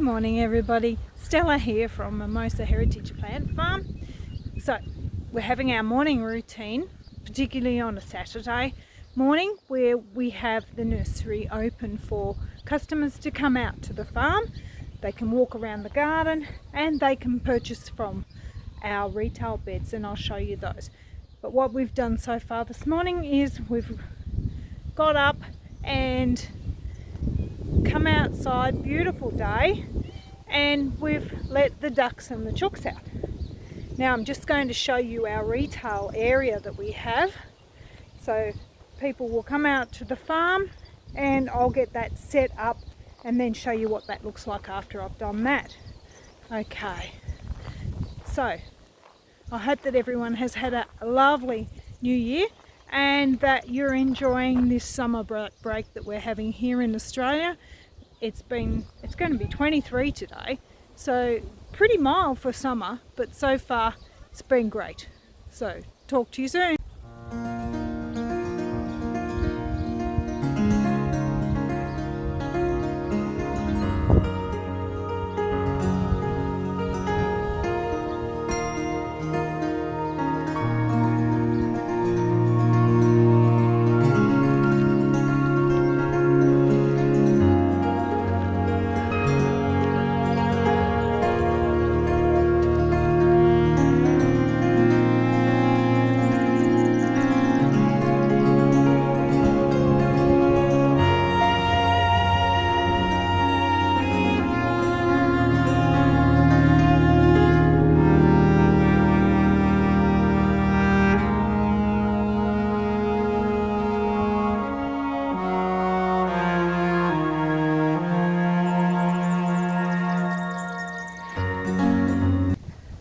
Good morning everybody, Stella here from Mimosa Heritage Plant Farm. So we're having our morning routine, particularly on a Saturday morning, where we have the nursery open for customers to come out to the farm. They can walk around the garden and they can purchase from our retail beds, and I'll show you those. But what we've done so far this morning is we've got up and come outside, beautiful day, and we've let the ducks and the chooks out. Now I'm just going to show you our retail area that we have, so people will come out to the farm and I'll get that set up and then show you what that looks like after I've done that. Okay, so I hope that everyone has had a lovely new year and that you're enjoying this summer break that we're having here in Australia. It's going to be 23 today, so pretty mild for summer, but so far it's been great. So talk to you soon.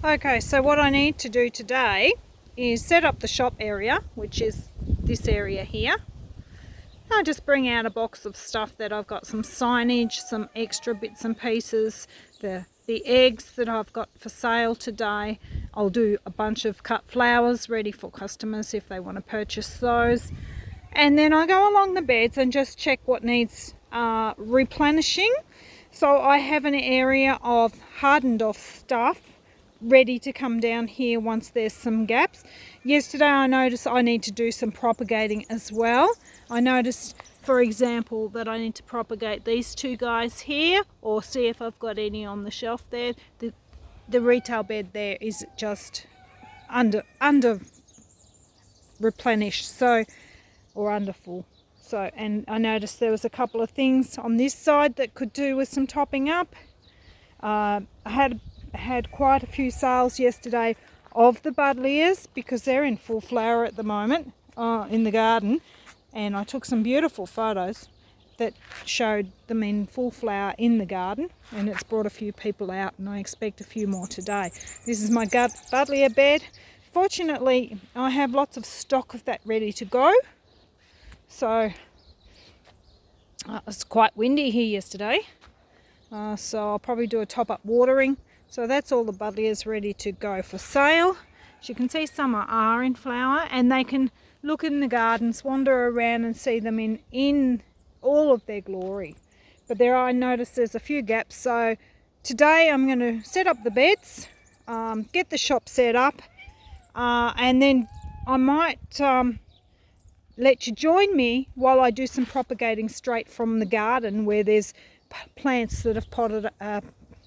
Okay, so what I need to do today is set up the shop area, which is this area here. I'll just bring out a box of stuff that I've got, some signage, some extra bits and pieces, the eggs that I've got for sale today. I'll do a bunch of cut flowers ready for customers if they want to purchase those. And then I go along the beds and just check what needs replenishing. So I have an area of hardened off stuff ready to come down here once there's some gaps. Yesterday I noticed I need to do some propagating as well. I noticed, for example, that I need to propagate these two guys here, or see if I've got any on the shelf there. The retail bed there is just under replenished, so, or under full. So, and I noticed there was a couple of things on this side that could do with some topping up. I had quite a few sales yesterday of the buddleias because they're in full flower at the moment in the garden, and I took some beautiful photos that showed them in full flower in the garden, and it's brought a few people out, and I expect a few more today. This is my buddleia bed. Fortunately I have lots of stock of that ready to go. So it's quite windy here yesterday, so I'll probably do a top-up watering. So that's all the buddleias ready to go for sale. As you can see, some are in flower, and they can look in the gardens, wander around and see them in all of their glory. But I noticed there's a few gaps, so today I'm going to set up the beds, get the shop set up, and then I might let you join me while I do some propagating straight from the garden, where there's plants that have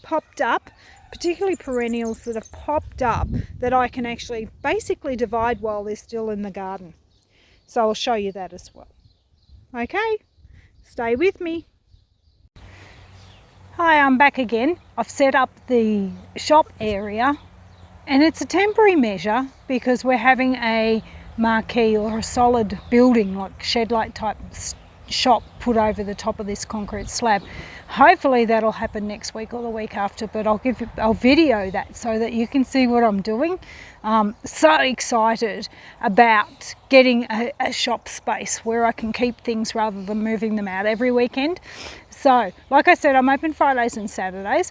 popped up, particularly perennials that have popped up, that I can actually basically divide while they're still in the garden. So I'll show you that as well. Okay, stay with me. Hi, I'm back again. I've set up the shop area, and it's a temporary measure because we're having a marquee or a solid building, like shed-like type shop, put over the top of this concrete slab. Hopefully that'll happen next week or the week after, but I'll video that so that you can see what I'm doing. So excited about getting a shop space where I can keep things rather than moving them out every weekend. So like I said, I'm open Fridays and Saturdays,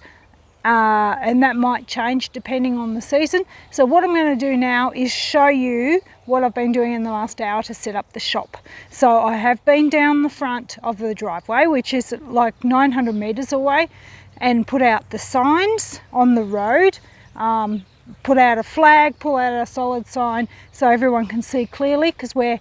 and that might change depending on the season. So what I'm going to do now is show you what I've been doing in the last hour to set up the shop. So I have been down the front of the driveway, which is like 900 meters away, and put out the signs on the road, put out a flag, pull out a solid sign so everyone can see clearly, because we're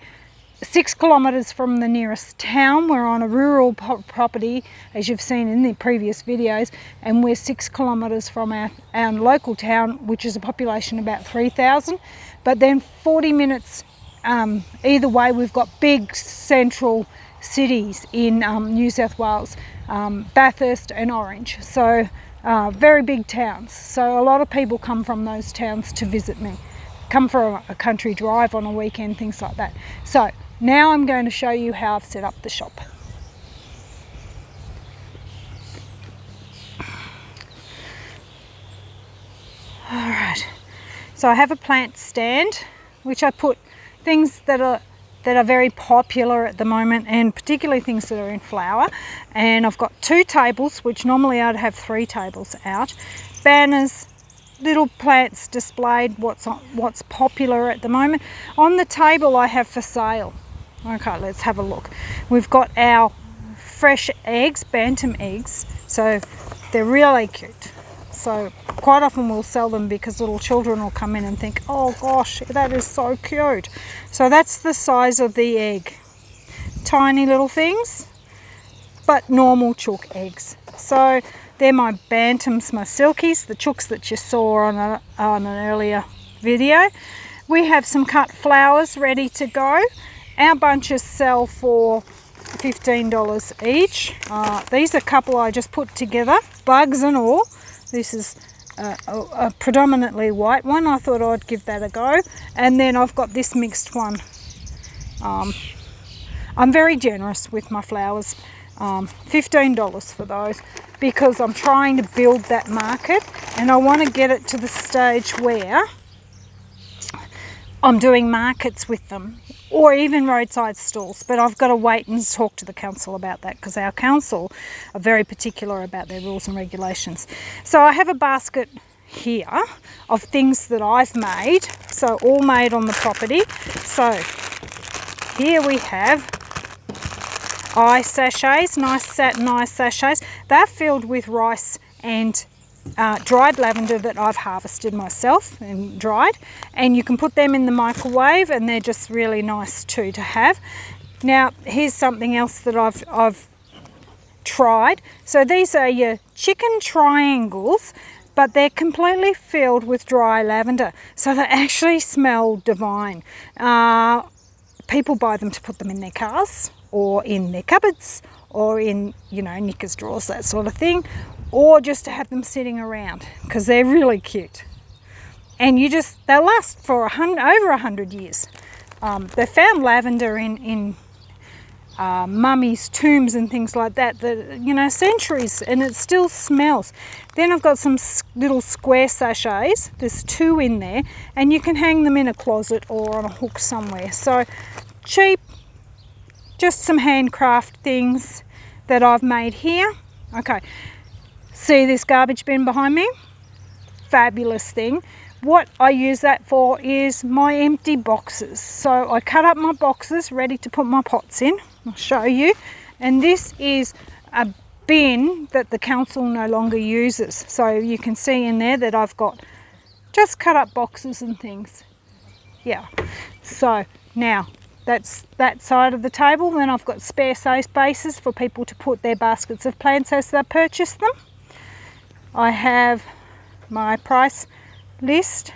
6 kilometers from the nearest town. We're on a rural property, as you've seen in the previous videos, and we're 6 kilometers from our local town, which is a population about 3,000. But then 40 minutes either way, we've got big central cities in New South Wales, Bathurst and Orange. So very big towns. So a lot of people come from those towns to visit me, come for a country drive on a weekend, things like that. So now I'm going to show you how I've set up the shop. Alright, so I have a plant stand which I put things that are very popular at the moment, and particularly things that are in flower. And I've got 2 tables, which normally I'd have 3 tables out, banners, little plants displayed, what's popular at the moment. On the table I have for sale. Okay, let's have a look. We've got our fresh eggs, bantam eggs, so they're really cute. So quite often we'll sell them because little children will come in and think, oh gosh, that is so cute. So that's the size of the egg. Tiny little things, but normal chook eggs. So they're my bantams, my silkies, the chooks that you saw on an earlier video. We have some cut flowers ready to go. Our bunches sell for $15 each. These are a couple I just put together, bugs and all. This is a predominantly white one. I thought I'd give that a go. And then I've got this mixed one. I'm very generous with my flowers. $15 for those, because I'm trying to build that market, and I want to get it to the stage where I'm doing markets with them, or even roadside stalls. But I've got to wait and talk to the council about that, because our council are very particular about their rules and regulations. So I have a basket here of things that I've made, so all made on the property. So here we have eye sachets, nice satin eye sachets. They're filled with rice and dried lavender that I've harvested myself and dried, and you can put them in the microwave, and they're just really nice too to have. Now here's something else that I've tried. So these are your chicken triangles, but they're completely filled with dry lavender, so they actually smell divine. People buy them to put them in their cars, or in their cupboards, or in, you know, knickers drawers, that sort of thing, or just to have them sitting around, because they're really cute. And they'll last for over 100 years. They found lavender in mummies' tombs and things like that, you know, centuries, and it still smells. Then I've got some little square sachets. There's 2 in there, and you can hang them in a closet or on a hook somewhere. So cheap, just some handcraft things that I've made here. Okay, see this garbage bin behind me? Fabulous thing. What I use that for is my empty boxes. So I cut up my boxes ready to put my pots in. I'll show you. And this is a bin that the council no longer uses. So you can see in there that I've got just cut up boxes and things. Yeah, so now that's that side of the table. Then I've got spare spaces for people to put their baskets of plants as they purchase them. I have my price list,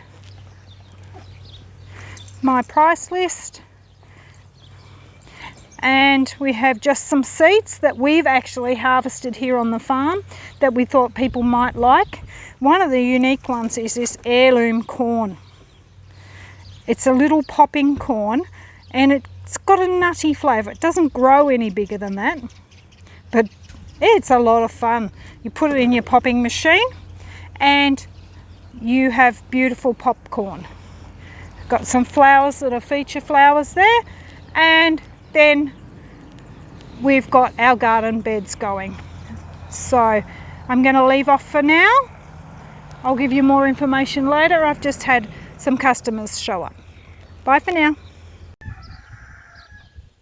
and we have just some seeds that we've actually harvested here on the farm that we thought people might like. One of the unique ones is this heirloom corn. It's a little popping corn, and it's got a nutty flavour. It doesn't grow any bigger than that, but it's a lot of fun. You put it in your popping machine and you have beautiful popcorn. Got some flowers that are feature flowers there, and then we've got our garden beds going. So I'm going to leave off for now. I'll give you more information later. I've just had some customers show up. Bye. Bye for now.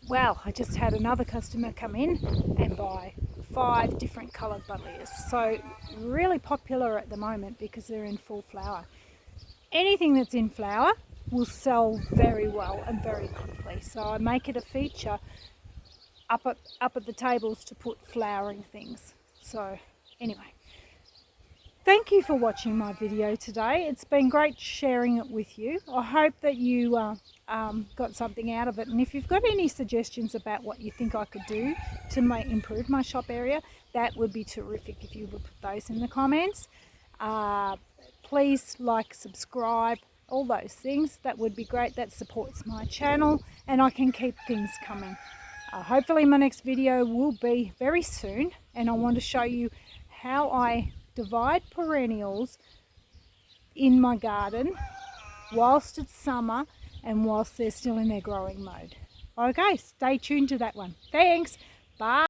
Well, I just had another customer come in and buy 5 different coloured buddleias. So really popular at the moment because they're in full flower. Anything that's in flower will sell very well and very quickly. So I make it a feature up at the tables to put flowering things. So anyway, thank you for watching my video today. It's been great sharing it with you. I hope that you got something out of it, and if you've got any suggestions about what you think I could do to improve my shop area, that would be terrific if you would put those in the comments. Please like, subscribe, all those things. That would be great. That supports my channel and I can keep things coming. Hopefully my next video will be very soon, and I want to show you how I divide perennials in my garden whilst it's summer and whilst they're still in their growing mode. Okay, stay tuned to that one. Thanks. Bye.